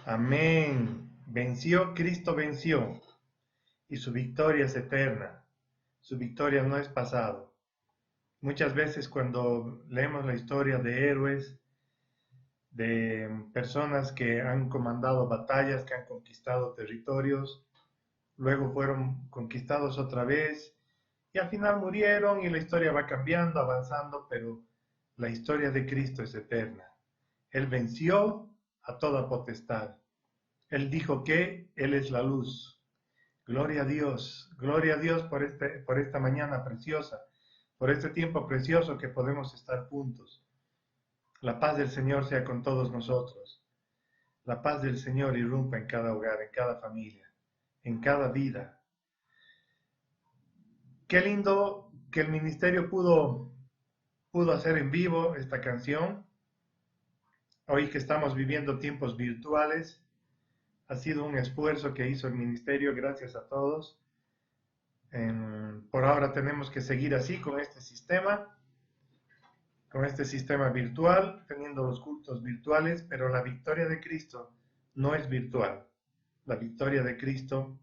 Amén. Venció, Cristo venció. Y su victoria es eterna. Su victoria no es pasado. Muchas veces cuando leemos la historia de héroes, de personas que han comandado batallas, que han conquistado territorios, luego fueron conquistados otra vez y al final murieron y la historia va cambiando, avanzando, pero la historia de Cristo es eterna. Él venció a toda potestad. Él dijo que Él es la luz. Gloria a Dios por esta mañana preciosa, por este tiempo precioso que podemos estar juntos. La paz del Señor sea con todos nosotros. La paz del Señor irrumpa en cada hogar, en cada familia, en cada vida. Qué lindo que el ministerio pudo hacer en vivo esta canción. Hoy que estamos viviendo tiempos virtuales, ha sido un esfuerzo que hizo el ministerio, gracias a todos. Por ahora tenemos que seguir así con este sistema virtual, teniendo los cultos virtuales, pero la victoria de Cristo no es virtual. La victoria de Cristo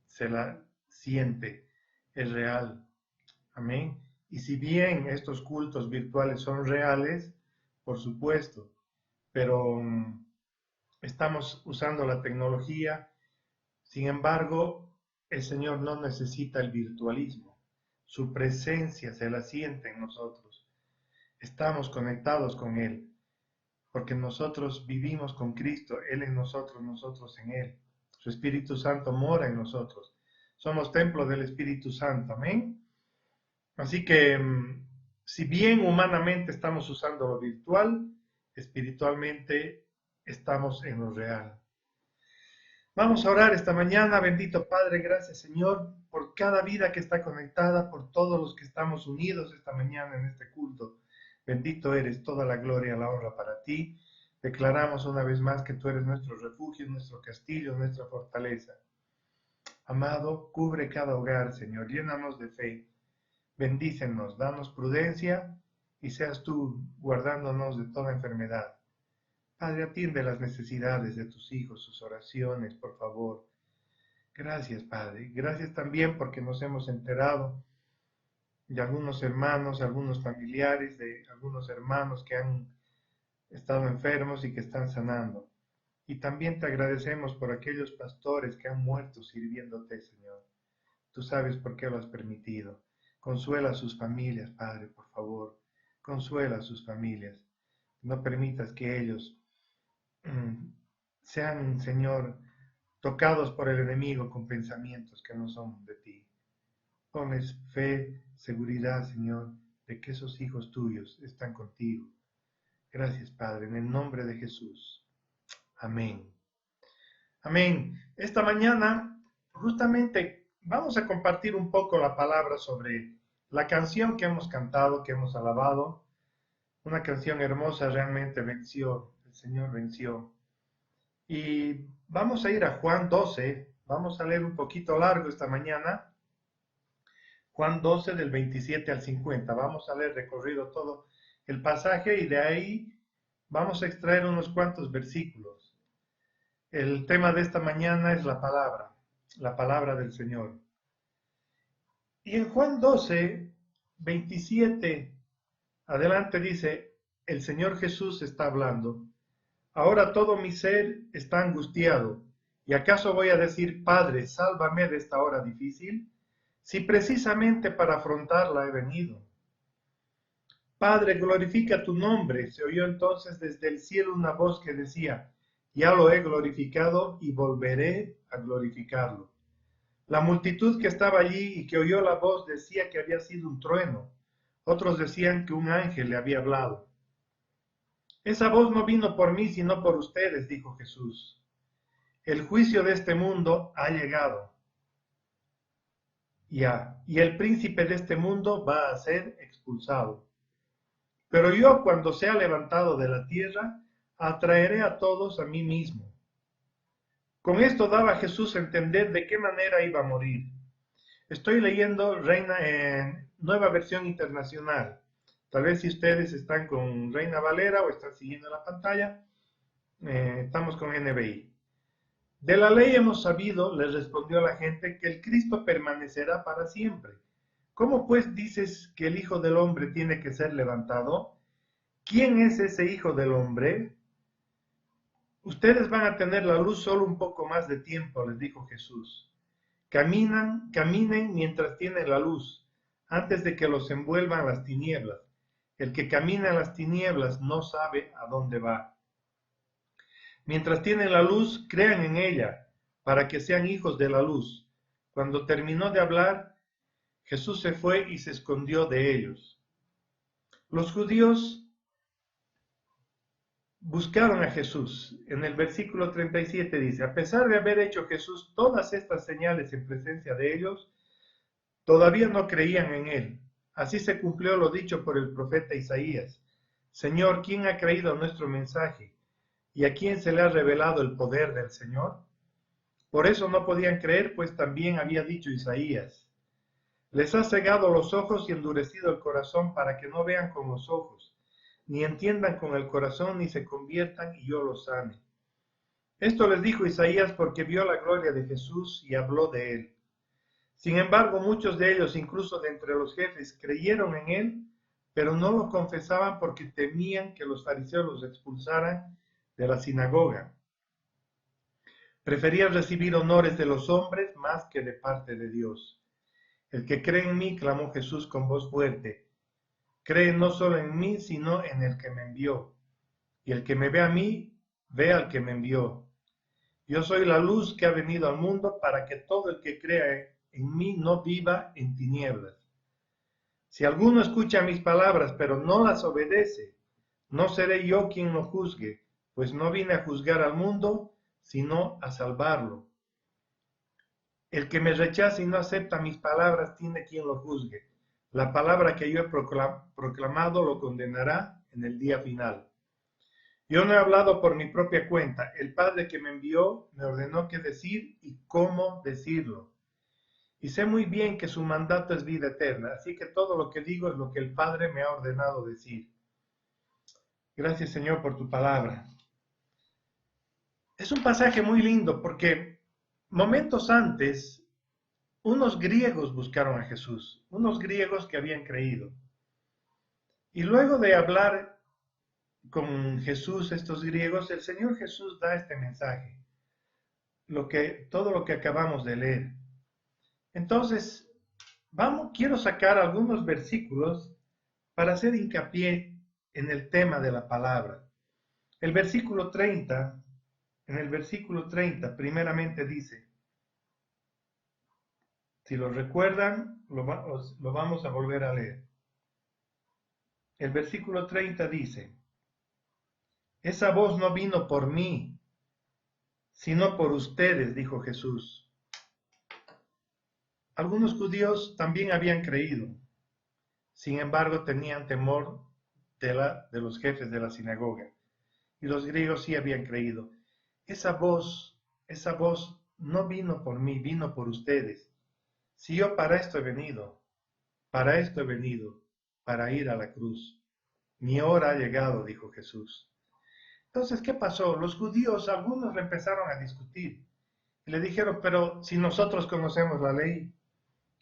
se la siente, es real. Amén. Y si bien estos cultos virtuales son reales, por supuesto, pero estamos usando la tecnología. Sin embargo, el Señor no necesita el virtualismo. Su presencia se la siente en nosotros. Estamos conectados con Él, porque nosotros vivimos con Cristo, Él en nosotros, nosotros en Él. Su Espíritu Santo mora en nosotros. Somos templo del Espíritu Santo, amén. Así que, si bien humanamente estamos usando lo virtual, espiritualmente estamos en lo real. Vamos a orar esta mañana, bendito Padre, gracias Señor por cada vida que está conectada, por todos los que estamos unidos esta mañana en este culto. Bendito eres, toda la gloria y la honra para ti. Declaramos una vez más que tú eres nuestro refugio, nuestro castillo, nuestra fortaleza. Amado, cubre cada hogar, Señor, llénanos de fe, bendícenos, danos prudencia y seas tú guardándonos de toda enfermedad. Padre, atiende las necesidades de tus hijos, sus oraciones, por favor. Gracias, Padre. Gracias también porque nos hemos enterado de algunos hermanos, algunos familiares, de algunos hermanos que han estado enfermos y que están sanando. Y también te agradecemos por aquellos pastores que han muerto sirviéndote, Señor. Tú sabes por qué lo has permitido. Consuela a sus familias, Padre, por favor. Consuela a sus familias. No permitas que ellos sean, Señor, tocados por el enemigo con pensamientos que no son de ti. Pones fe, seguridad, Señor, de que esos hijos tuyos están contigo. Gracias, Padre, en el nombre de Jesús. Amén. Amén. Esta mañana, justamente, vamos a compartir un poco la palabra sobre la canción que hemos cantado, que hemos alabado. Una canción hermosa, realmente venció, el Señor venció. Y vamos a ir a Juan 12, vamos a leer un poquito largo esta mañana, Juan 12 del 27 al 50, vamos a leer recorrido todo el pasaje y de ahí vamos a extraer unos cuantos versículos. El tema de esta mañana es la palabra del Señor. Y en Juan 12, 27, adelante dice, el Señor Jesús está hablando. Ahora todo mi ser está angustiado. ¿Y acaso voy a decir, Padre, sálvame de esta hora difícil? Si precisamente para afrontarla he venido. Padre, glorifica tu nombre. Se oyó entonces desde el cielo una voz que decía, ya lo he glorificado y volveré a glorificarlo. La multitud que estaba allí y que oyó la voz decía que había sido un trueno. Otros decían que un ángel le había hablado. Esa voz no vino por mí, sino por ustedes, dijo Jesús. El juicio de este mundo ha llegado. Y el príncipe de este mundo va a ser expulsado. Pero yo, cuando sea levantado de la tierra, atraeré a todos a mí mismo. Con esto daba Jesús a entender de qué manera iba a morir. Estoy leyendo Nueva Versión Internacional. Tal vez si ustedes están con Reina Valera o están siguiendo la pantalla, estamos con NBI. De la ley hemos sabido, le respondió la gente, que el Cristo permanecerá para siempre. ¿Cómo pues dices que el Hijo del Hombre tiene que ser levantado? ¿Quién es ese Hijo del Hombre? Ustedes van a tener la luz solo un poco más de tiempo, les dijo Jesús. Caminen mientras tienen la luz, antes de que los envuelvan las tinieblas. El que camina en las tinieblas no sabe a dónde va. Mientras tienen la luz, crean en ella, para que sean hijos de la luz. Cuando terminó de hablar, Jesús se fue y se escondió de ellos. Los judíos buscaron a Jesús. En el versículo 37 dice, a pesar de haber hecho Jesús todas estas señales en presencia de ellos, todavía no creían en él. Así se cumplió lo dicho por el profeta Isaías. Señor, ¿quién ha creído nuestro mensaje? ¿Y a quién se le ha revelado el poder del Señor? Por eso no podían creer, pues también había dicho Isaías. Les ha cegado los ojos y endurecido el corazón para que no vean con los ojos, ni entiendan con el corazón, ni se conviertan y yo los sane. Esto les dijo Isaías porque vio la gloria de Jesús y habló de él. Sin embargo, muchos de ellos, incluso de entre los jefes, creyeron en él, pero no lo confesaban porque temían que los fariseos los expulsaran de la sinagoga. Preferían recibir honores de los hombres más que de parte de Dios. El que cree en mí, clamó Jesús con voz fuerte, cree no solo en mí, sino en el que me envió. Y el que me ve a mí, ve al que me envió. Yo soy la luz que ha venido al mundo para que todo el que crea en mí no viva en tinieblas. Si alguno escucha mis palabras, pero no las obedece, no seré yo quien lo juzgue, pues no vine a juzgar al mundo, sino a salvarlo. El que me rechaza y no acepta mis palabras tiene quien lo juzgue. La palabra que yo he proclamado lo condenará en el día final. Yo no he hablado por mi propia cuenta. El Padre que me envió me ordenó qué decir y cómo decirlo. Y sé muy bien que su mandato es vida eterna, así que todo lo que digo es lo que el Padre me ha ordenado decir. Gracias, Señor, por tu palabra. Es un pasaje muy lindo porque momentos antes unos griegos buscaron a Jesús, unos griegos que habían creído. Y luego de hablar con Jesús, estos griegos, el Señor Jesús da este mensaje, todo lo que acabamos de leer. Entonces, quiero sacar algunos versículos para hacer hincapié en el tema de la palabra. El versículo 30, en el versículo 30, primeramente dice, si lo recuerdan, lo vamos a volver a leer. El versículo 30 dice, esa voz no vino por mí, sino por ustedes, dijo Jesús. Algunos judíos también habían creído, sin embargo tenían temor de los jefes de la sinagoga, y los griegos sí habían creído. Esa voz no vino por mí, vino por ustedes. Si yo para esto he venido, para ir a la cruz. Mi hora ha llegado, dijo Jesús. Entonces, ¿qué pasó? Los judíos, algunos le empezaron a discutir y le dijeron, pero si nosotros conocemos la ley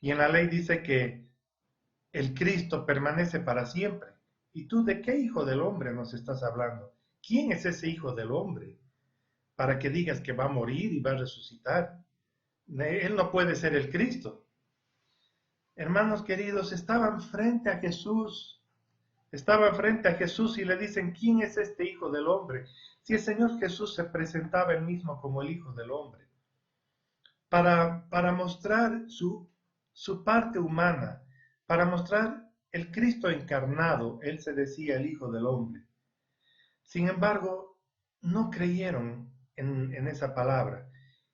y en la ley dice que el Cristo permanece para siempre, ¿y tú de qué hijo del hombre nos estás hablando? ¿Quién es ese hijo del hombre para que digas que va a morir y va a resucitar? Él no puede ser el Cristo. Hermanos queridos, estaban frente a Jesús y le dicen, ¿quién es este Hijo del Hombre? Si el Señor Jesús se presentaba él mismo como el Hijo del Hombre, para mostrar su parte humana, para mostrar el Cristo encarnado, él se decía el Hijo del Hombre. Sin embargo, no creyeron en esa palabra.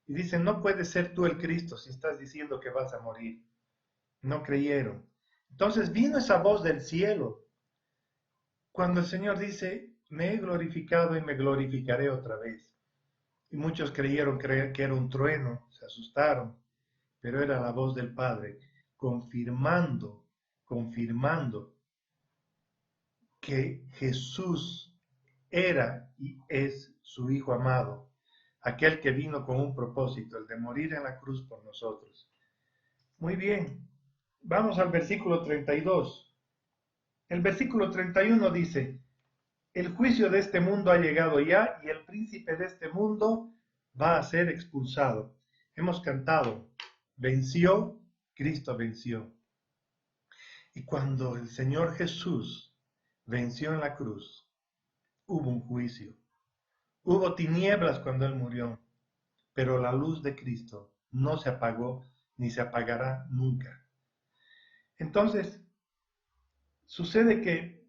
Y dicen, no puedes ser tú el Cristo si estás diciendo que vas a morir. No creyeron. Entonces vino esa voz del cielo cuando el Señor dice, me he glorificado y me glorificaré otra vez. Y muchos creyeron que era un trueno, se asustaron, pero era la voz del Padre, confirmando que Jesús era y es su Hijo amado, aquel que vino con un propósito, el de morir en la cruz por nosotros. Muy bien, vamos al versículo 32. El versículo 31 dice, el juicio de este mundo ha llegado ya y el príncipe de este mundo va a ser expulsado. Hemos cantado, venció, Cristo venció. Y cuando el Señor Jesús venció en la cruz, hubo un juicio. Hubo tinieblas cuando Él murió, pero la luz de Cristo no se apagó ni se apagará nunca. Entonces, sucede que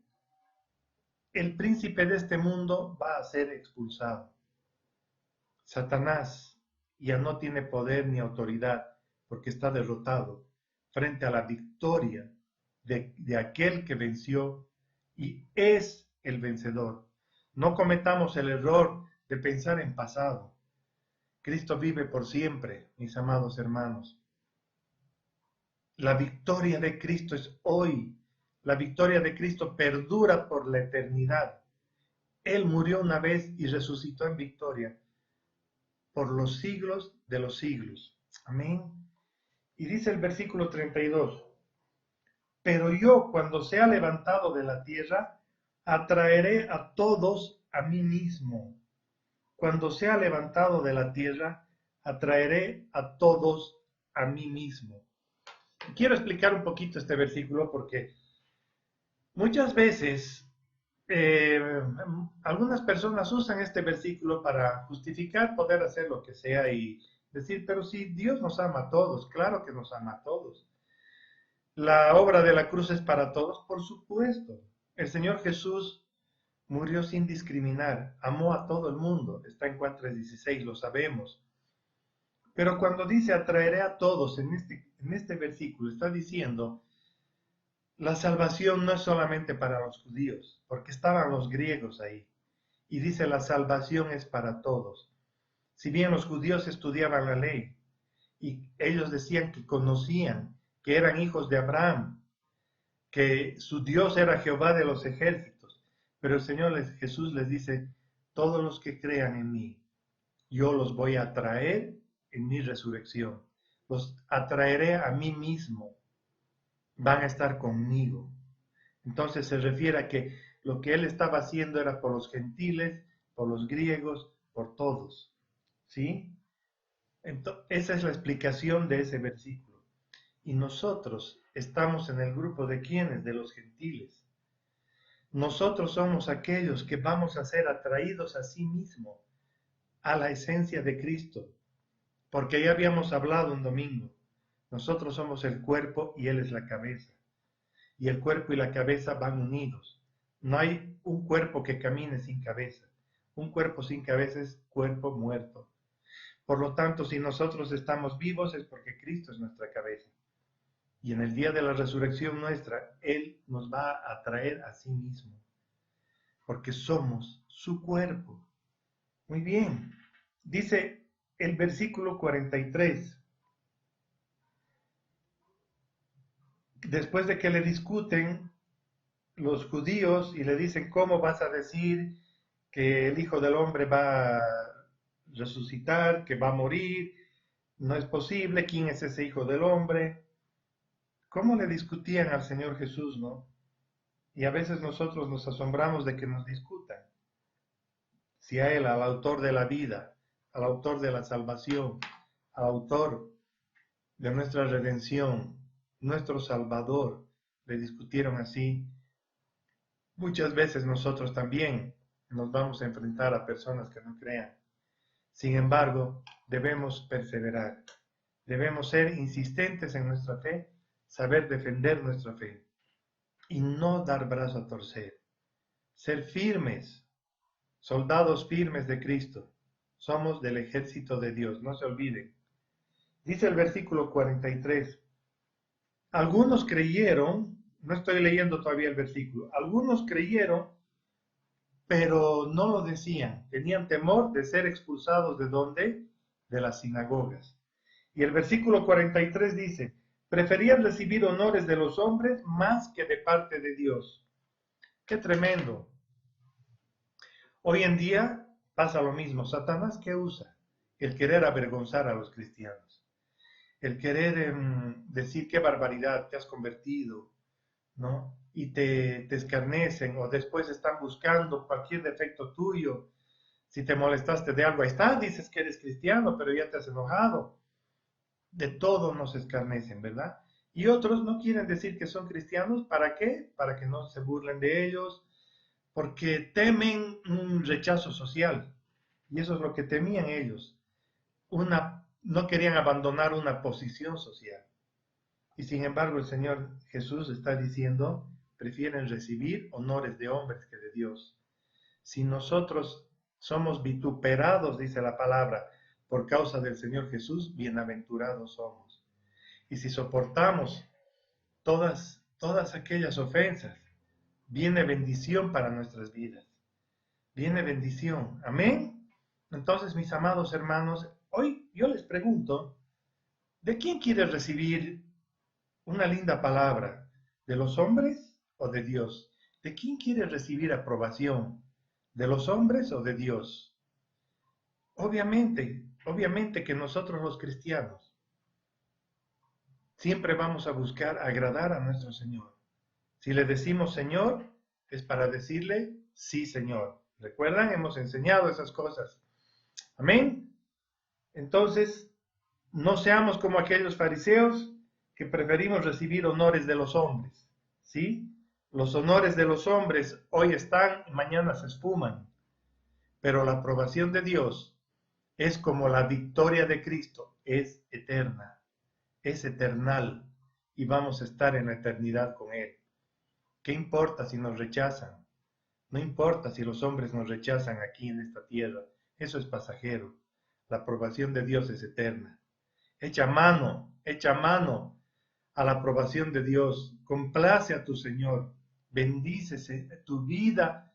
el príncipe de este mundo va a ser expulsado. Satanás ya no tiene poder ni autoridad porque está derrotado frente a la victoria de aquel que venció y es el vencedor. No cometamos el error de pensar en pasado. Cristo vive por siempre, mis amados hermanos. La victoria de Cristo es hoy. La victoria de Cristo perdura por la eternidad. Él murió una vez y resucitó en victoria por los siglos de los siglos. Amén. Y dice el versículo 32, pero yo cuando sea levantado de la tierra, atraeré a todos a mí mismo. Cuando sea levantado de la tierra, atraeré a todos a mí mismo. Quiero explicar un poquito este versículo porque muchas veces algunas personas usan este versículo para justificar poder hacer lo que sea y decir, pero si Dios nos ama a todos, claro que nos ama a todos. La obra de la cruz es para todos, por supuesto. El Señor Jesús murió sin discriminar, amó a todo el mundo, está en Juan 3:16, lo sabemos. Pero cuando dice atraeré a todos en este versículo, está diciendo, la salvación no es solamente para los judíos, porque estaban los griegos ahí. Y dice, la salvación es para todos. Si bien los judíos estudiaban la ley y ellos decían que conocían, que eran hijos de Abraham, que su Dios era Jehová de los ejércitos, pero el Señor Jesús les dice, todos los que crean en mí, yo los voy a traer en mi resurrección, los atraeré a mí mismo, van a estar conmigo. Entonces se refiere a que lo que él estaba haciendo era por los gentiles, por los griegos, por todos. ¿Sí? Entonces, esa es la explicación de ese versículo. Y nosotros estamos en el grupo de quienes, de los gentiles. Nosotros somos aquellos que vamos a ser atraídos a sí mismo, a la esencia de Cristo. Porque ya habíamos hablado un domingo. Nosotros somos el cuerpo y Él es la cabeza. Y el cuerpo y la cabeza van unidos. No hay un cuerpo que camine sin cabeza. Un cuerpo sin cabeza es cuerpo muerto. Por lo tanto, si nosotros estamos vivos es porque Cristo es nuestra cabeza. Y en el día de la resurrección nuestra, Él nos va a traer a sí mismo. Porque somos su cuerpo. Muy bien. Dice el versículo 43. Después de que le discuten los judíos y le dicen, ¿cómo vas a decir que el Hijo del Hombre va a resucitar, que va a morir? No es posible, ¿quién es ese Hijo del Hombre? ¿Cómo le discutían al Señor Jesús, no? Y a veces nosotros nos asombramos de que nos discutan. Si a Él, al autor de la vida, al autor de la salvación, al autor de nuestra redención, nuestro Salvador, le discutieron así, muchas veces nosotros también nos vamos a enfrentar a personas que no crean. Sin embargo, debemos perseverar. Debemos ser insistentes en nuestra fe, saber defender nuestra fe y no dar brazo a torcer. Ser firmes, soldados firmes de Cristo. Somos del ejército de Dios, no se olviden. Dice el versículo 43. Algunos creyeron, no estoy leyendo todavía el versículo, algunos creyeron, pero no lo decían, tenían temor de ser expulsados ¿de dónde? De las sinagogas. Y el versículo 43 dice, preferían recibir honores de los hombres más que de parte de Dios. ¡Qué tremendo! Hoy en día pasa lo mismo. ¿Satanás qué usa? el querer avergonzar a los cristianos, el querer decir qué barbaridad, te has convertido, ¿no? Y te escarnecen o después están buscando cualquier defecto tuyo. Si te molestaste de algo, ahí está, dices que eres cristiano, pero ya te has enojado. De todo nos escarnecen, ¿verdad? Y otros no quieren decir que son cristianos, ¿para qué? Para que no se burlen de ellos, porque temen un rechazo social. Y eso es lo que temían ellos. No querían abandonar una posición social. Y sin embargo el Señor Jesús está diciendo, prefieren recibir honores de hombres que de Dios. Si nosotros somos vituperados, dice la palabra, por causa del Señor Jesús, bienaventurados somos. Y si soportamos todas aquellas ofensas, viene bendición para nuestras vidas. Viene bendición. Amén. Entonces, mis amados hermanos, hoy yo les pregunto, ¿de quién quieres recibir una linda palabra? ¿De los hombres o de Dios? ¿De quién quieres recibir aprobación? ¿De los hombres o de Dios? Obviamente que nosotros los cristianos siempre vamos a buscar agradar a nuestro Señor. Si le decimos Señor, es para decirle sí, Señor. ¿Recuerdan? Hemos enseñado esas cosas. Amén. Entonces, no seamos como aquellos fariseos que preferimos recibir honores de los hombres. ¿Sí? Los honores de los hombres hoy están y mañana se esfuman. Pero la aprobación de Dios es como la victoria de Cristo, es eterna, es eternal y vamos a estar en la eternidad con Él. ¿Qué importa si nos rechazan? No importa si los hombres nos rechazan aquí en esta tierra, eso es pasajero. La aprobación de Dios es eterna. Echa mano a la aprobación de Dios. Complace a tu Señor. Bendícese tu vida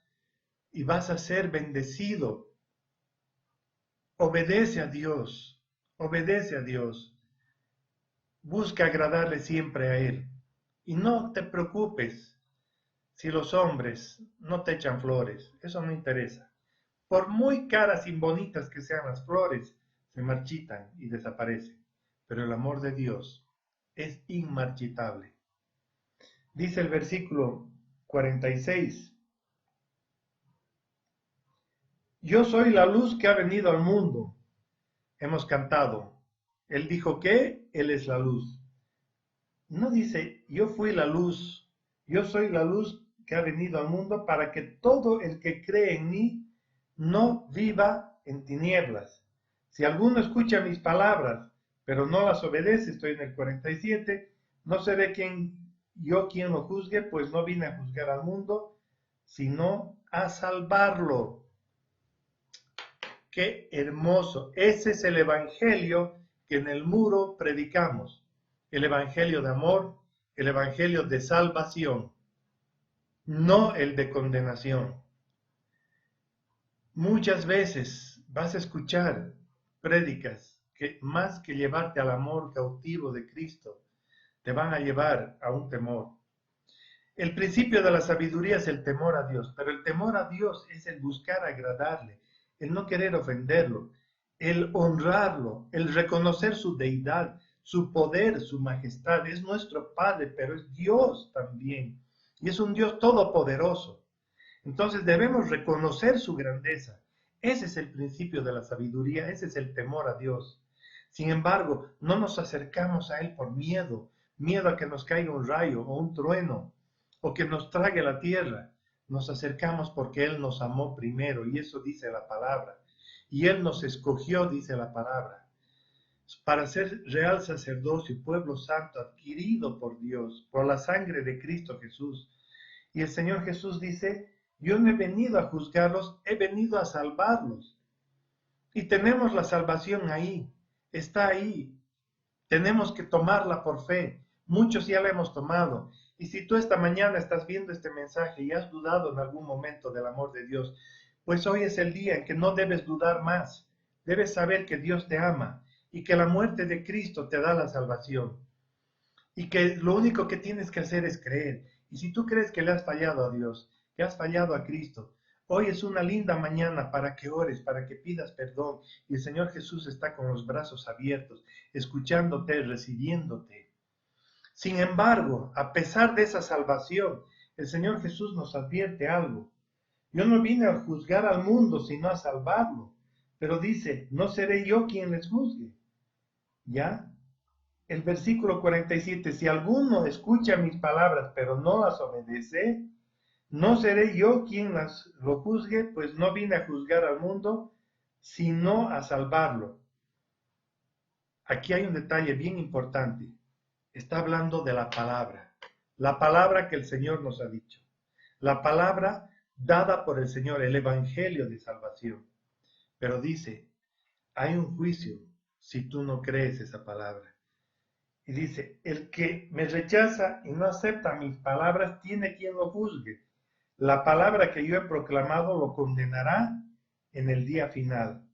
y vas a ser bendecido. Obedece a Dios. Obedece a Dios. Busca agradarle siempre a Él. Y no te preocupes si los hombres no te echan flores. Eso no interesa. Por muy caras y bonitas que sean las flores, se marchitan y desaparecen. Pero el amor de Dios es inmarchitable. Dice el versículo 46. Yo soy la luz que ha venido al mundo. Hemos cantado. Él dijo que Él es la luz. No dice, yo fui la luz. Yo soy la luz que ha venido al mundo para que todo el que cree en mí no viva en tinieblas. Si alguno escucha mis palabras, pero no las obedece, estoy en el 47, no seré quien lo juzgue, pues no vine a juzgar al mundo, sino a salvarlo. Qué hermoso. Ese es el evangelio que en el muro predicamos. El evangelio de amor, el evangelio de salvación, no el de condenación. Muchas veces vas a escuchar prédicas que más que llevarte al amor cautivo de Cristo, te van a llevar a un temor. El principio de la sabiduría es el temor a Dios, pero el temor a Dios es el buscar agradarle, el no querer ofenderlo, el honrarlo, el reconocer su deidad, su poder, su majestad. Es nuestro Padre, pero es Dios también. Y es un Dios todopoderoso. Entonces debemos reconocer su grandeza. Ese es el principio de la sabiduría, ese es el temor a Dios. Sin embargo, no nos acercamos a Él por miedo, miedo a que nos caiga un rayo o un trueno, o que nos trague la tierra. Nos acercamos porque Él nos amó primero, y eso dice la palabra. Y Él nos escogió, dice la palabra, para ser real sacerdocio y pueblo santo adquirido por Dios, por la sangre de Cristo Jesús. Y el Señor Jesús dice, yo no he venido a juzgarlos, he venido a salvarlos. Y tenemos la salvación ahí, está ahí. Tenemos que tomarla por fe. Muchos ya la hemos tomado. Y si tú esta mañana estás viendo este mensaje y has dudado en algún momento del amor de Dios, pues hoy es el día en que no debes dudar más. Debes saber que Dios te ama y que la muerte de Cristo te da la salvación. Y que lo único que tienes que hacer es creer. Y si tú crees que le has fallado a Dios, que has fallado a Cristo, Hoy es una linda mañana para que ores, para que pidas perdón. Y el Señor Jesús está con los brazos abiertos, escuchándote, recibiéndote. Sin embargo, a pesar de esa salvación, el Señor Jesús nos advierte algo. Yo no vine a juzgar al mundo, sino a salvarlo. Pero dice, no seré yo quien les juzgue. ¿Ya? El versículo 47, si alguno escucha mis palabras, pero no las obedece, no seré yo quien lo juzgue, pues no vine a juzgar al mundo, sino a salvarlo. Aquí hay un detalle bien importante. Está hablando de la palabra que el Señor nos ha dicho, la palabra dada por el Señor, el evangelio de salvación. Pero dice, hay un juicio si tú no crees esa palabra. Y dice, el que me rechaza y no acepta mis palabras, tiene quien lo juzgue. La palabra que yo he proclamado lo condenará en el día final.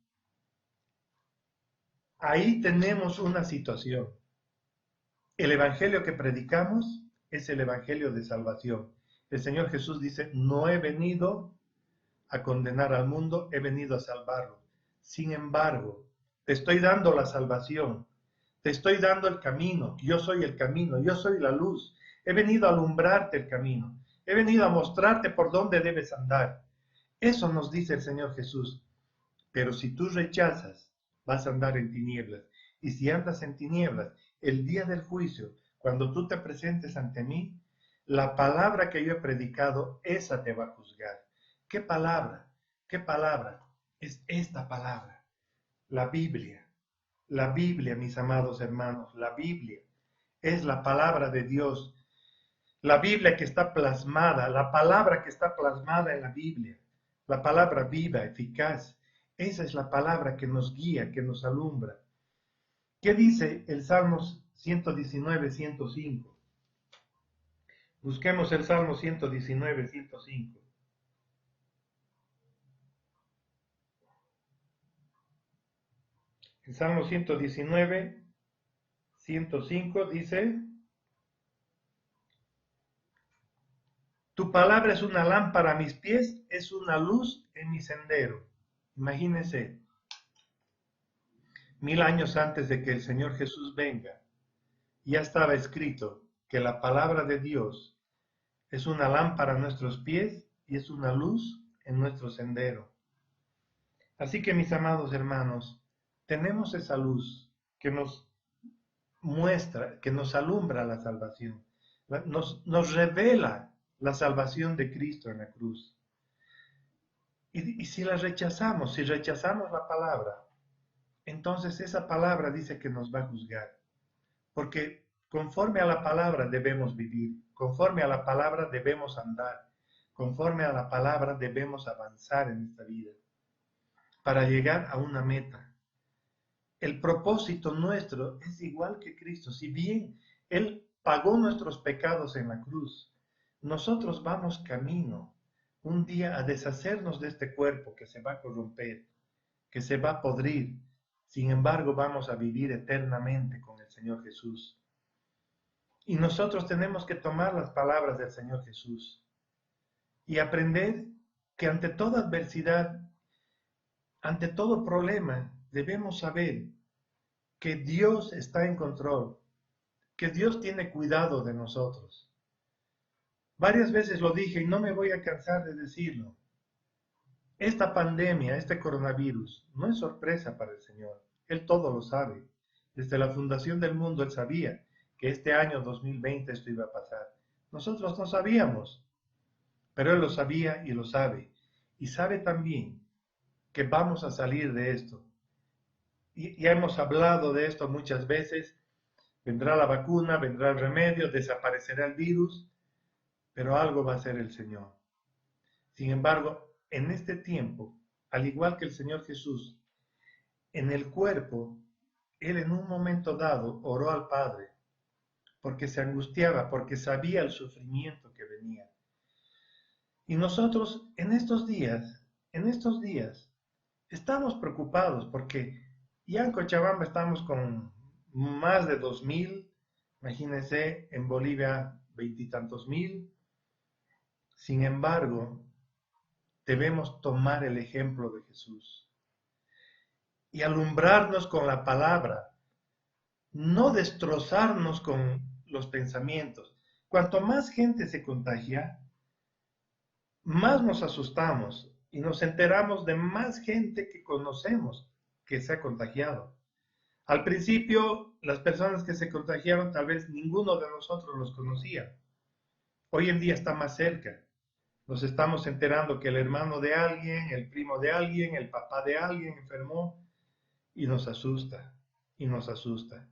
Ahí tenemos una situación. El evangelio que predicamos es el evangelio de salvación. El Señor Jesús dice, no he venido a condenar al mundo, he venido a salvarlo. Sin embargo, te estoy dando la salvación, te estoy dando el camino, yo soy el camino, yo soy la luz. He venido a alumbrarte el camino, he venido a mostrarte por dónde debes andar. Eso nos dice el Señor Jesús. Pero si tú rechazas, vas a andar en tinieblas. Y si andas en tinieblas, el día del juicio, cuando tú te presentes ante mí, la palabra que yo he predicado, esa te va a juzgar. ¿Qué palabra? ¿Qué palabra? Es esta palabra, la Biblia. La Biblia, mis amados hermanos, la Biblia es la palabra de Dios. La Biblia que está plasmada, la palabra que está plasmada en la Biblia, la palabra viva, eficaz, esa es la palabra que nos guía, que nos alumbra. ¿Qué dice el Salmos 119, 105? Busquemos el Salmo 119, 105. El Salmo 119, 105 dice, tu palabra es una lámpara a mis pies, es una luz en mi sendero. Imagínense, 1000 años antes de que el Señor Jesús venga, ya estaba escrito que la palabra de Dios es una lámpara a nuestros pies y es una luz en nuestro sendero. Así que, mis amados hermanos, tenemos esa luz que nos muestra, que nos alumbra la salvación, nos revela la salvación de Cristo en la cruz. Y si la rechazamos, si rechazamos la palabra, entonces esa palabra dice que nos va a juzgar. Porque conforme a la palabra debemos vivir, conforme a la palabra debemos andar, conforme a la palabra debemos avanzar en esta vida para llegar a una meta. El propósito nuestro es igual que Cristo. Si bien Él pagó nuestros pecados en la cruz, nosotros vamos camino un día a deshacernos de este cuerpo que se va a corromper, que se va a podrir. Sin embargo, vamos a vivir eternamente con el Señor Jesús. Y nosotros tenemos que tomar las palabras del Señor Jesús y aprender que ante toda adversidad, ante todo problema, debemos saber que Dios está en control, que Dios tiene cuidado de nosotros. Varias veces lo dije y no me voy a cansar de decirlo. Esta pandemia, este coronavirus, no es sorpresa para el Señor. Él todo lo sabe. Desde la fundación del mundo Él sabía que este año 2020 esto iba a pasar. Nosotros no sabíamos, pero Él lo sabía y lo sabe. Y sabe también que vamos a salir de esto. Y ya hemos hablado de esto muchas veces. Vendrá la vacuna, vendrá el remedio, desaparecerá el virus, pero algo va a hacer el Señor. Sin embargo, en este tiempo, al igual que el Señor Jesús, en el cuerpo, Él en un momento dado oró al Padre, porque se angustiaba, porque sabía el sufrimiento que venía. Y nosotros en estos días, estamos preocupados porque ya en Cochabamba estamos con más de 2000, imagínense, en Bolivia 20 y tantos mil. Sin embargo, debemos tomar el ejemplo de Jesús y alumbrarnos con la palabra, no destrozarnos con los pensamientos. Cuanto más gente se contagia, más nos asustamos y nos enteramos de más gente que conocemos que se ha contagiado. Al principio, las personas que se contagiaron, tal vez ninguno de nosotros los conocía. Hoy en día está más cerca. Nos estamos enterando que el hermano de alguien, el primo de alguien, el papá de alguien enfermó y nos asusta, y nos asusta.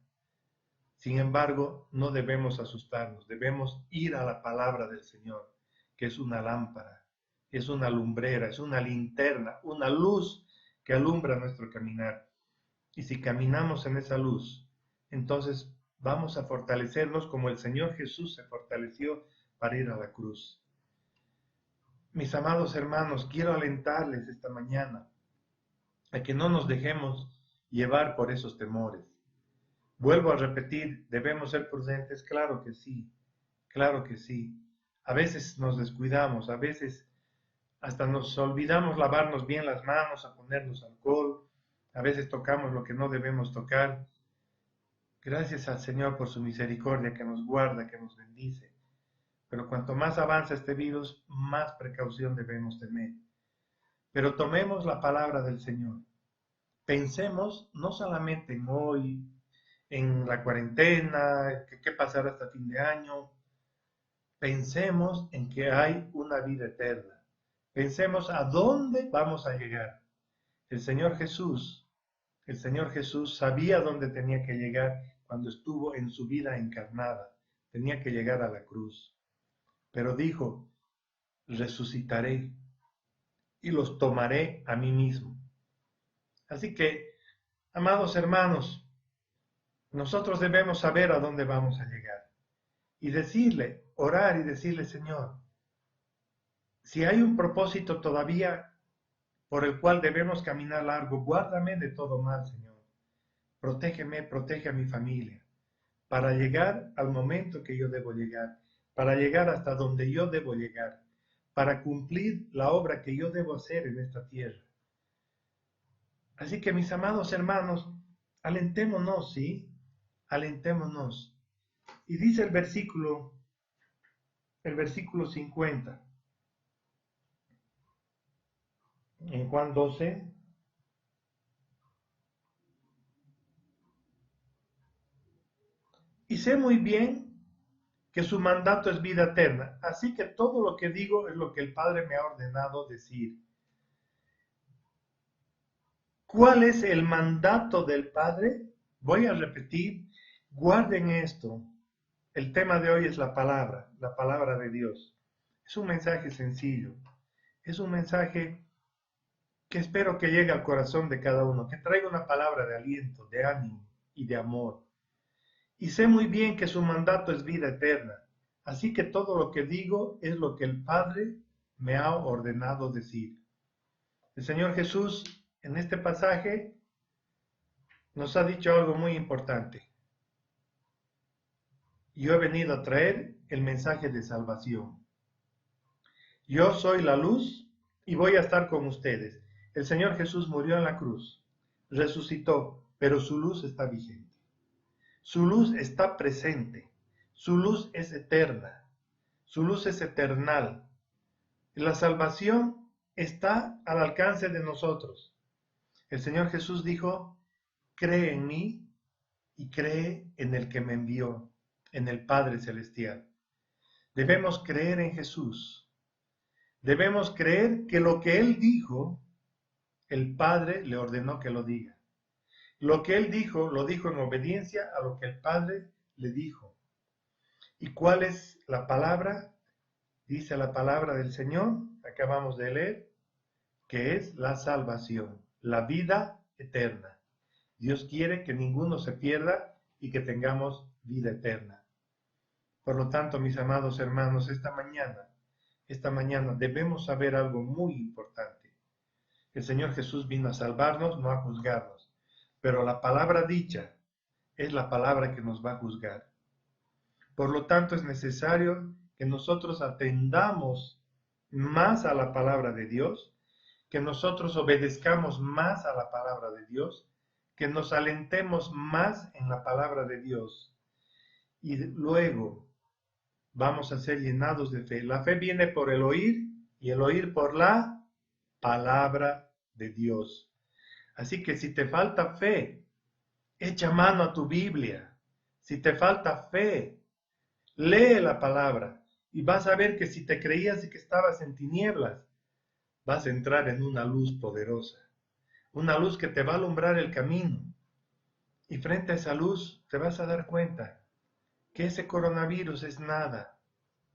Sin embargo, no debemos asustarnos, debemos ir a la palabra del Señor, que es una lámpara, es una lumbrera, es una linterna, una luz que alumbra nuestro caminar. Y si caminamos en esa luz, entonces vamos a fortalecernos como el Señor Jesús se fortaleció para ir a la cruz. Mis amados hermanos, quiero alentarles esta mañana a que no nos dejemos llevar por esos temores. Vuelvo a repetir, ¿debemos ser prudentes? Claro que sí, claro que sí. A veces nos descuidamos, a veces hasta nos olvidamos lavarnos bien las manos, a ponernos alcohol, a veces tocamos lo que no debemos tocar. Gracias al Señor por su misericordia que nos guarda, que nos bendice. Pero cuanto más avanza este virus, más precaución debemos tener. Pero tomemos la palabra del Señor. Pensemos no solamente en hoy, en la cuarentena, qué pasará hasta fin de año. Pensemos en que hay una vida eterna. Pensemos a dónde vamos a llegar. El Señor Jesús sabía dónde tenía que llegar cuando estuvo en su vida encarnada. Tenía que llegar a la cruz. Pero dijo, resucitaré y los tomaré a mí mismo. Así que, amados hermanos, nosotros debemos saber a dónde vamos a llegar y decirle, orar y decirle, Señor, si hay un propósito todavía por el cual debemos caminar largo, guárdame de todo mal, Señor. Protégeme, protege a mi familia, para llegar al momento que yo debo llegar, para llegar hasta donde yo debo llegar, para cumplir la obra que yo debo hacer en esta tierra. Así que mis amados hermanos, alentémonos, ¿sí? Alentémonos. Y dice el versículo 50, en Juan 12, y sé muy bien que su mandato es vida eterna, así que todo lo que digo es lo que el Padre me ha ordenado decir. ¿Cuál es el mandato del Padre? Voy a repetir, guarden esto. El tema de hoy es la palabra de Dios. Es un mensaje sencillo, es un mensaje que espero que llegue al corazón de cada uno, que traiga una palabra de aliento, de ánimo y de amor. Y sé muy bien que su mandato es vida eterna, así que todo lo que digo es lo que el Padre me ha ordenado decir. El Señor Jesús en este pasaje nos ha dicho algo muy importante. Yo he venido a traer el mensaje de salvación. Yo soy la luz y voy a estar con ustedes. El Señor Jesús murió en la cruz, resucitó, pero su luz está vigente. Su luz está presente. Su luz es eterna. Su luz es eternal. La salvación está al alcance de nosotros. El Señor Jesús dijo, cree en mí y cree en el que me envió, en el Padre Celestial. Debemos creer en Jesús. Debemos creer que lo que Él dijo, el Padre le ordenó que lo diga. Lo que Él dijo, lo dijo en obediencia a lo que el Padre le dijo. ¿Y cuál es la palabra? Dice la palabra del Señor, acabamos de leer, que es la salvación, la vida eterna. Dios quiere que ninguno se pierda y que tengamos vida eterna. Por lo tanto, mis amados hermanos, esta mañana debemos saber algo muy importante. El Señor Jesús vino a salvarnos, no a juzgarnos. Pero la palabra dicha es la palabra que nos va a juzgar. Por lo tanto, es necesario que nosotros atendamos más a la palabra de Dios, que nosotros obedezcamos más a la palabra de Dios, que nos alentemos más en la palabra de Dios y luego vamos a ser llenados de fe. La fe viene por el oír y el oír por la palabra de Dios. Así que si te falta fe, echa mano a tu Biblia. Si te falta fe, lee la palabra y vas a ver que si te creías que estabas en tinieblas, vas a entrar en una luz poderosa, una luz que te va a alumbrar el camino. Y frente a esa luz te vas a dar cuenta que ese coronavirus es nada,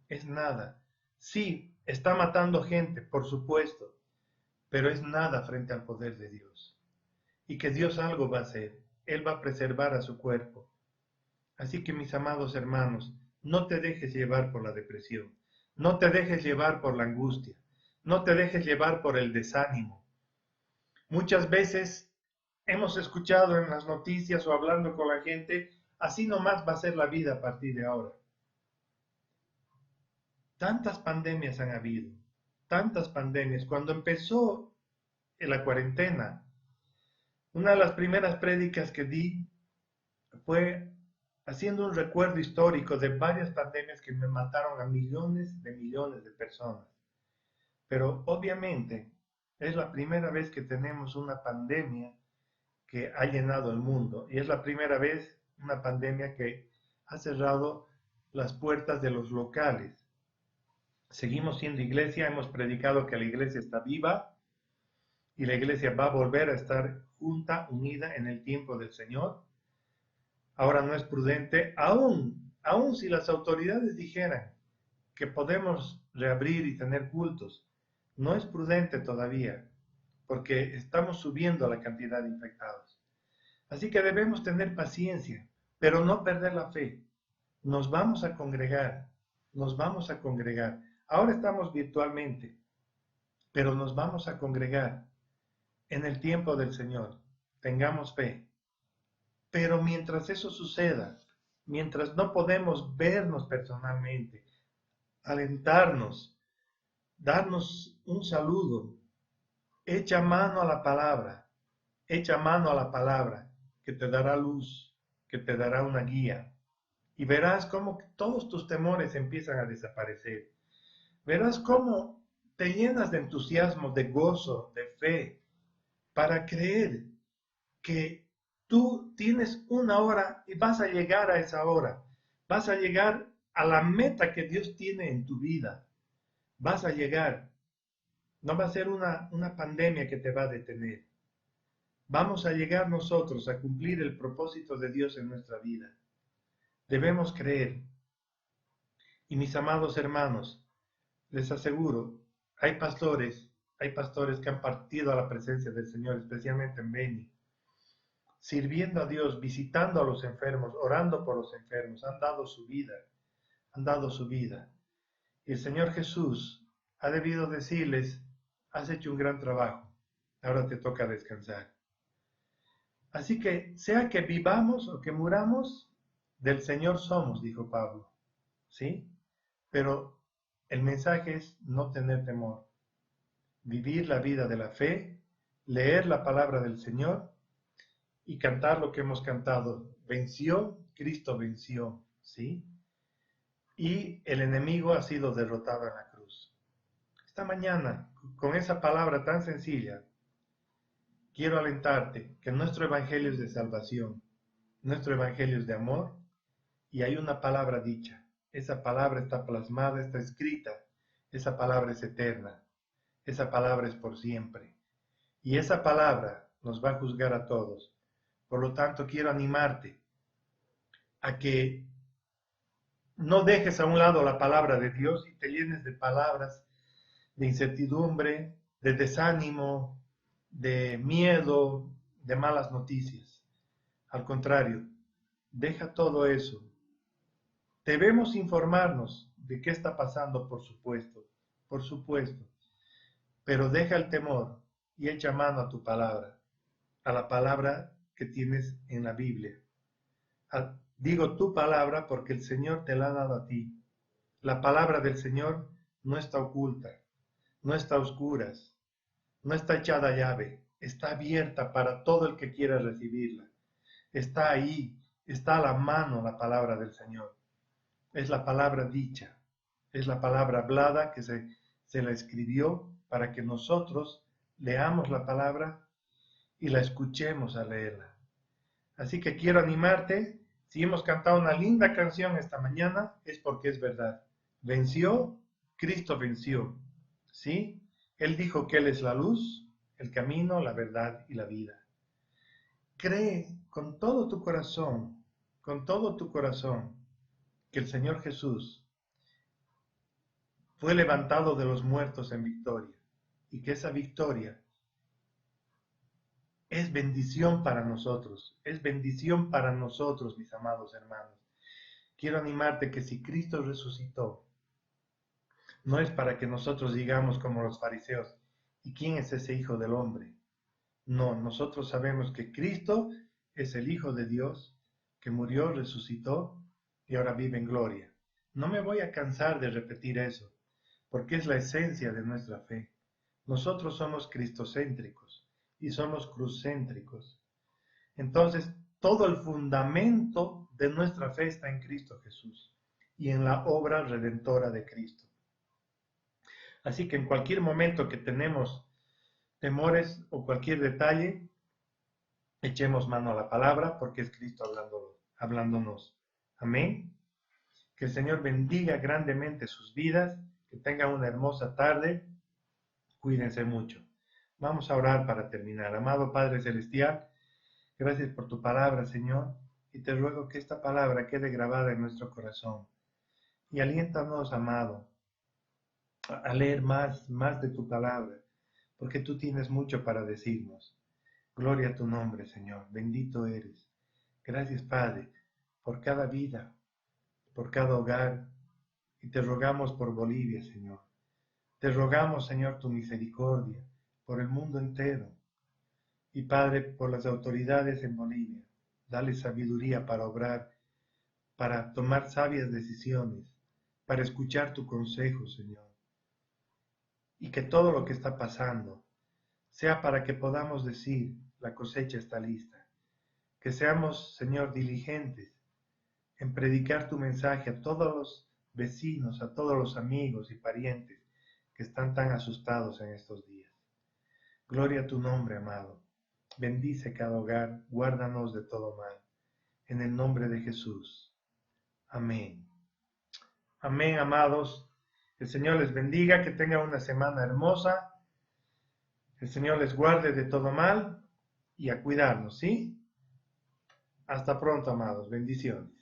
es nada. Sí, está matando gente, por supuesto, pero es nada frente al poder de Dios. Y que Dios algo va a hacer. Él va a preservar a su cuerpo. Así que mis amados hermanos, no te dejes llevar por la depresión, no te dejes llevar por la angustia, no te dejes llevar por el desánimo. Muchas veces hemos escuchado en las noticias o hablando con la gente, así nomás va a ser la vida a partir de ahora. Tantas pandemias han habido, tantas pandemias. Cuando empezó la cuarentena, una de las primeras prédicas que di fue haciendo un recuerdo histórico de varias pandemias que me mataron a millones de personas. Pero obviamente es la primera vez que tenemos una pandemia que ha llenado el mundo y es la primera vez una pandemia que ha cerrado las puertas de los locales. Seguimos siendo iglesia, hemos predicado que la iglesia está viva y la iglesia va a volver a estar junta, unida en el tiempo del Señor. Ahora no es prudente, aún si las autoridades dijeran que podemos reabrir y tener cultos, no es prudente todavía, porque estamos subiendo la cantidad de infectados. Así que debemos tener paciencia, pero no perder la fe. Nos vamos a congregar, nos vamos a congregar. Ahora estamos virtualmente, pero nos vamos a congregar en el tiempo del Señor. Tengamos fe. Pero mientras eso suceda, mientras no podemos vernos personalmente, alentarnos, darnos un saludo, echa mano a la palabra, echa mano a la palabra que te dará luz, que te dará una guía. Y verás cómo todos tus temores empiezan a desaparecer. Verás cómo te llenas de entusiasmo, de gozo, de fe, para creer que tú tienes una hora y vas a llegar a esa hora. Vas a llegar a la meta que Dios tiene en tu vida. Vas a llegar. No va a ser una pandemia que te va a detener. Vamos a llegar nosotros a cumplir el propósito de Dios en nuestra vida. Debemos creer. Y mis amados hermanos, les aseguro, hay pastores que han partido a la presencia del Señor, especialmente en Beni, sirviendo a Dios, visitando a los enfermos, orando por los enfermos, han dado su vida, han dado su vida. Y el Señor Jesús ha debido decirles, has hecho un gran trabajo, ahora te toca descansar. Así que, sea que vivamos o que muramos, del Señor somos, dijo Pablo, ¿sí? Pero el mensaje es no tener temor, vivir la vida de la fe, leer la palabra del Señor y cantar lo que hemos cantado. Venció, Cristo venció, ¿sí? Y el enemigo ha sido derrotado en la cruz. Esta mañana, con esa palabra tan sencilla, quiero alentarte que nuestro evangelio es de salvación, nuestro evangelio es de amor y hay una palabra dicha. Esa palabra está plasmada, está escrita. Esa palabra es eterna. Esa palabra es por siempre. Y esa palabra nos va a juzgar a todos. Por lo tanto, quiero animarte a que no dejes a un lado la palabra de Dios y te llenes de palabras de incertidumbre, de desánimo, de miedo, de malas noticias. Al contrario, deja todo eso. Debemos informarnos de qué está pasando, por supuesto, pero deja el temor y echa mano a tu palabra, a la palabra que tienes en la Biblia. Digo tu palabra porque el Señor te la ha dado a ti. La palabra del Señor no está oculta. no está a oscuras, no está echada a llave, está abierta para todo el que quiera recibirla. Está ahí, está a la mano la palabra del Señor. Es la palabra dicha, es la palabra hablada que se la escribió para que nosotros leamos la palabra y la escuchemos a leerla. Así que quiero animarte, si hemos cantado una linda canción esta mañana, es porque es verdad. Venció, Cristo venció, ¿sí? Él dijo que Él es la luz, el camino, la verdad y la vida. Cree con todo tu corazón, que el Señor Jesús fue levantado de los muertos en victoria y que esa victoria es bendición para nosotros, mis amados hermanos. Quiero animarte que si Cristo resucitó, no es para que nosotros digamos como los fariseos, ¿y quién es ese Hijo del Hombre? No, nosotros sabemos que Cristo es el Hijo de Dios, que murió, resucitó y ahora vive en gloria. No me voy a cansar de repetir eso, porque es la esencia de nuestra fe. Nosotros somos cristocéntricos y somos cruzcéntricos. Entonces, todo el fundamento de nuestra fe está en Cristo Jesús y en la obra redentora de Cristo. Así que en cualquier momento que tenemos temores o cualquier detalle, echemos mano a la palabra porque es Cristo hablándonos. Amén. Que el Señor bendiga grandemente sus vidas, que tengan una hermosa tarde. Cuídense mucho. Vamos a orar para terminar. Amado Padre Celestial, gracias por tu palabra, Señor, y te ruego que esta palabra quede grabada en nuestro corazón. Y aliéntanos, amado, a leer más de tu palabra, porque tú tienes mucho para decirnos. Gloria a tu nombre, Señor. Bendito eres. Gracias, Padre, por cada vida, por cada hogar, y te rogamos por Bolivia, Señor. Te rogamos, Señor, tu misericordia por el mundo entero. Y, Padre, por las autoridades en Bolivia. Dale sabiduría para obrar, para tomar sabias decisiones, para escuchar tu consejo, Señor. Y que todo lo que está pasando sea para que podamos decir, la cosecha está lista. Que seamos, Señor, diligentes en predicar tu mensaje a todos los vecinos, a todos los amigos y parientes que están tan asustados en estos días. Gloria a tu nombre, amado. Bendice cada hogar, guárdanos de todo mal. En el nombre de Jesús. Amén. Amén, amados. El Señor les bendiga, que tengan una semana hermosa. El Señor les guarde de todo mal y a cuidarnos, ¿sí? Hasta pronto, amados. Bendiciones.